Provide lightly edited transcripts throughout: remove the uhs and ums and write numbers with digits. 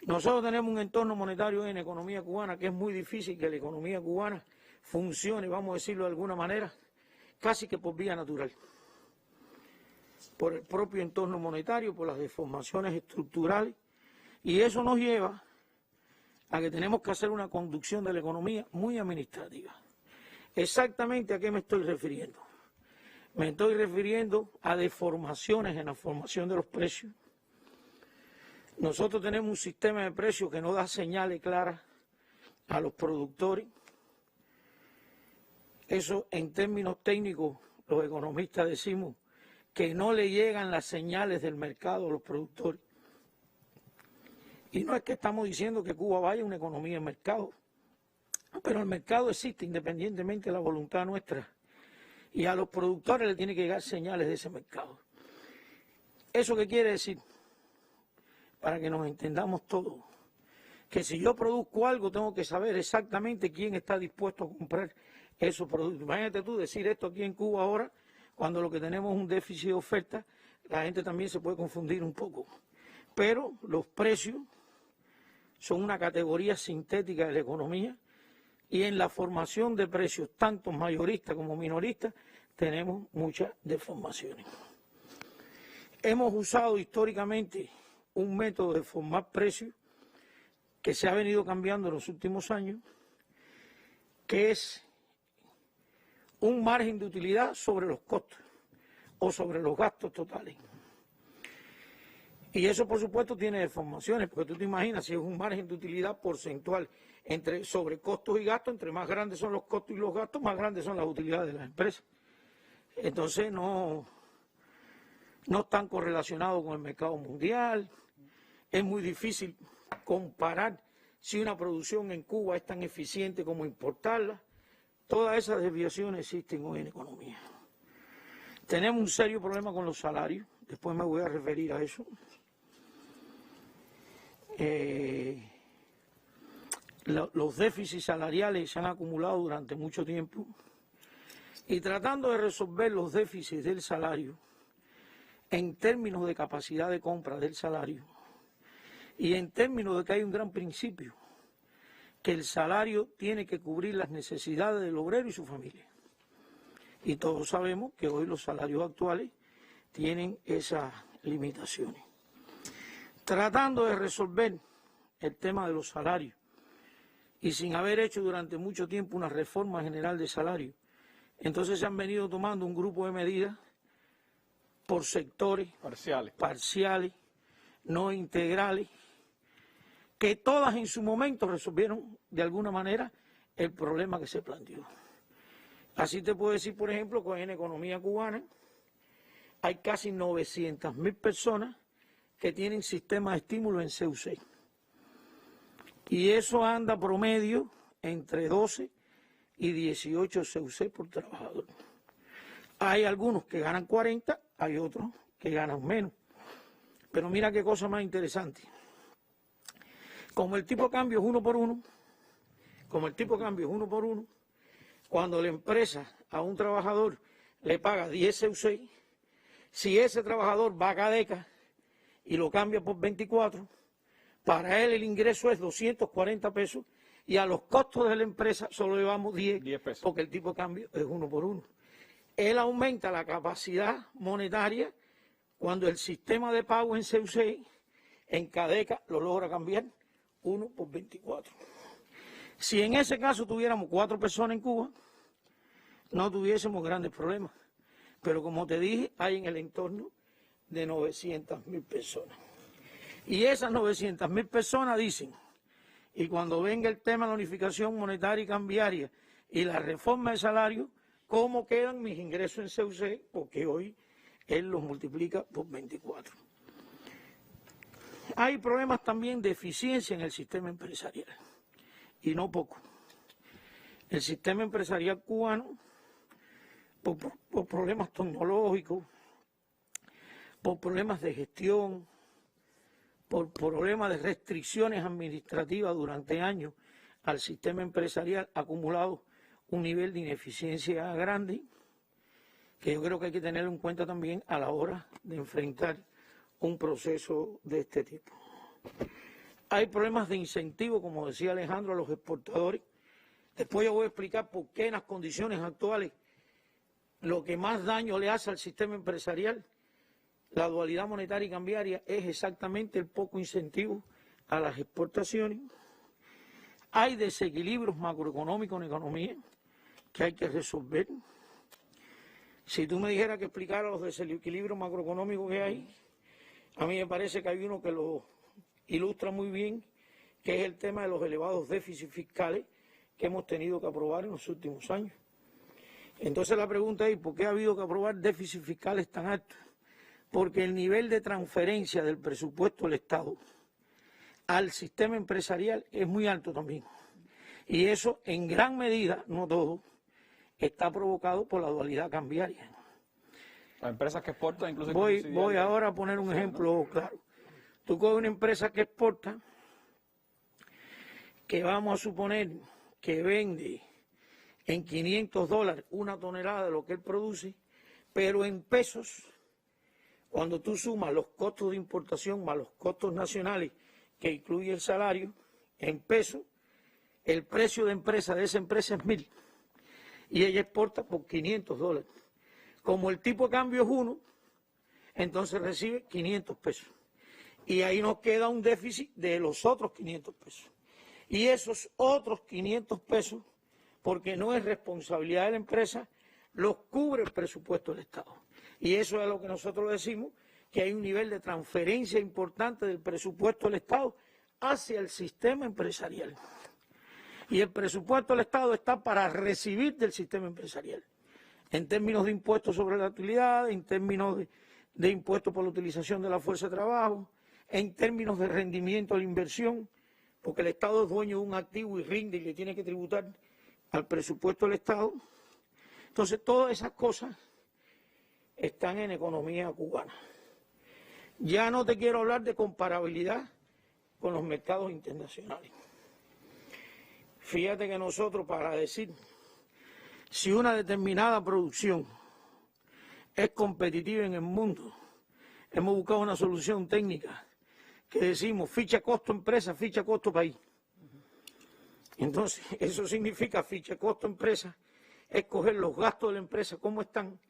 Nosotros tenemos un entorno monetario en la economía cubana que es muy difícil que la economía cubana funcione, vamos a decirlo de alguna manera, casi que por vía natural. Por el propio entorno monetario, por las deformaciones estructurales, y eso nos lleva a que tenemos que hacer una conducción de la economía muy administrativa. ¿Exactamente a qué me estoy refiriendo? Me estoy refiriendo a deformaciones en la formación de los precios. Nosotros tenemos un sistema de precios que no da señales claras a los productores. Eso en términos técnicos, los economistas decimos que no le llegan las señales del mercado a los productores. Y no es que estamos diciendo que Cuba vaya a una economía de mercado, pero el mercado existe independientemente de la voluntad nuestra. Y a los productores les tiene que llegar señales de ese mercado. ¿Eso qué quiere decir? Para que nos entendamos todos, que si yo produzco algo tengo que saber exactamente quién está dispuesto a comprar esos productos. Imagínate tú decir esto aquí en Cuba ahora, cuando lo que tenemos es un déficit de oferta, la gente también se puede confundir un poco. Pero los precios son una categoría sintética de la economía y en la formación de precios, tanto mayoristas como minoristas, tenemos muchas deformaciones. Hemos usado históricamente un método de formar precios que se ha venido cambiando en los últimos años, que es un margen de utilidad sobre los costos o sobre los gastos totales. Y eso, por supuesto, tiene deformaciones, porque tú te imaginas, si es un margen de utilidad porcentual sobre costos y gastos, entre más grandes son los costos y los gastos, más grandes son las utilidades de las empresas. Entonces, no están correlacionados con el mercado mundial. Es muy difícil comparar si una producción en Cuba es tan eficiente como importarla. Todas esas desviaciones existen hoy en economía. Tenemos un serio problema con los salarios, después me voy a referir a eso. Los déficits salariales se han acumulado durante mucho tiempo y tratando de resolver los déficits del salario en términos de capacidad de compra del salario y en términos de que hay un gran principio, que el salario tiene que cubrir las necesidades del obrero y su familia. Y todos sabemos que hoy los salarios actuales tienen esas limitaciones. Tratando de resolver el tema de los salarios y sin haber hecho durante mucho tiempo una reforma general de salario, entonces se han venido tomando un grupo de medidas por sectores parciales, no integrales, que todas en su momento resolvieron de alguna manera el problema que se planteó. Así te puedo decir, por ejemplo, que en la economía cubana hay casi 900.000 personas que tienen sistemas de estímulo en CUC. Y eso anda promedio entre 12 y 18 CUC por trabajador. Hay algunos que ganan 40, hay otros que ganan menos. Pero mira qué cosa más interesante. Como el tipo de cambio es 1 por 1, cuando la empresa a un trabajador le paga 10 CUC, si ese trabajador va a Cadeca y lo cambia por 24, para él el ingreso es 240 pesos y a los costos de la empresa solo llevamos 10 pesos, porque el tipo de cambio es 1 por 1. Él aumenta la capacidad monetaria cuando el sistema de pago en CUC, en Cadeca, lo logra cambiar 1 por 24. Si en ese caso tuviéramos 4 personas en Cuba, no tuviésemos grandes problemas. Pero como te dije, hay en el entorno de 900.000 personas. Y esas 900.000 personas dicen, y cuando venga el tema de la unificación monetaria y cambiaria y la reforma de salario, ¿cómo quedan mis ingresos en CUC? Porque hoy él los multiplica por 24. Hay problemas también de eficiencia en el sistema empresarial, y no poco. El sistema empresarial cubano, por problemas tecnológicos, por problemas de gestión, por problemas de restricciones administrativas durante años al sistema empresarial, ha acumulado un nivel de ineficiencia grande, que yo creo que hay que tenerlo en cuenta también a la hora de enfrentar un proceso de este tipo. hay problemas de incentivo, como decía Alejandro, a los exportadores. Después yo voy a explicar por qué en las condiciones actuales lo que más daño le hace al sistema empresarial, la dualidad monetaria y cambiaria, es exactamente el poco incentivo a las exportaciones. Hay desequilibrios macroeconómicos en la economía que hay que resolver. Si tú me dijeras que explicara los desequilibrios macroeconómicos que hay, a mí me parece que hay uno que lo ilustra muy bien, que es el tema de los elevados déficits fiscales que hemos tenido que aprobar en los últimos años. Entonces la pregunta es, ¿por qué ha habido que aprobar déficits fiscales tan altos? Porque el nivel de transferencia del presupuesto del Estado al sistema empresarial es muy alto también. Y eso en gran medida, no todo, está provocado por la dualidad cambiaria. Las empresas que exportan incluso... Voy ahora a poner un ejemplo claro. Tú coges una empresa que exporta, que vamos a suponer que vende en $500 una tonelada de lo que él produce, pero en pesos, cuando tú sumas los costos de importación más los costos nacionales, que incluye el salario, en pesos, el precio de empresa de esa empresa es 1.000 y ella exporta por $500. Como el tipo de cambio es 1, entonces recibe 500 pesos. Y ahí nos queda un déficit de los otros 500 pesos. Y esos otros 500 pesos, porque no es responsabilidad de la empresa, los cubre el presupuesto del Estado. Y eso es lo que nosotros decimos, que hay un nivel de transferencia importante del presupuesto del Estado hacia el sistema empresarial. Y el presupuesto del Estado está para recibir del sistema empresarial, en términos de impuestos sobre la utilidad, en términos de impuestos por la utilización de la fuerza de trabajo, en términos de rendimiento de la inversión, porque el Estado es dueño de un activo y rinde y le tiene que tributar al presupuesto del Estado. Entonces, todas esas cosas están en economía cubana. Ya no te quiero hablar de comparabilidad con los mercados internacionales. Fíjate que nosotros, para decir si una determinada producción es competitiva en el mundo, hemos buscado una solución técnica que decimos ficha costo empresa, ficha costo país. Entonces, eso significa ficha costo empresa, es coger los gastos de la empresa como están,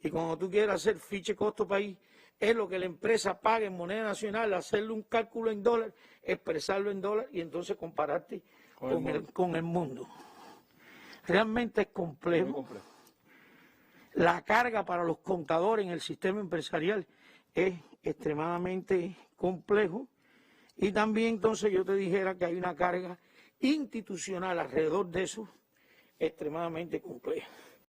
y cuando tú quieras hacer ficha costo país, es lo que la empresa paga en moneda nacional, hacerle un cálculo en dólar, expresarlo en dólar y entonces compararte con el mundo. Realmente es complejo. La carga para los contadores en el sistema empresarial es extremadamente complejo. Y también entonces yo te dijera que hay una carga institucional alrededor de eso extremadamente compleja.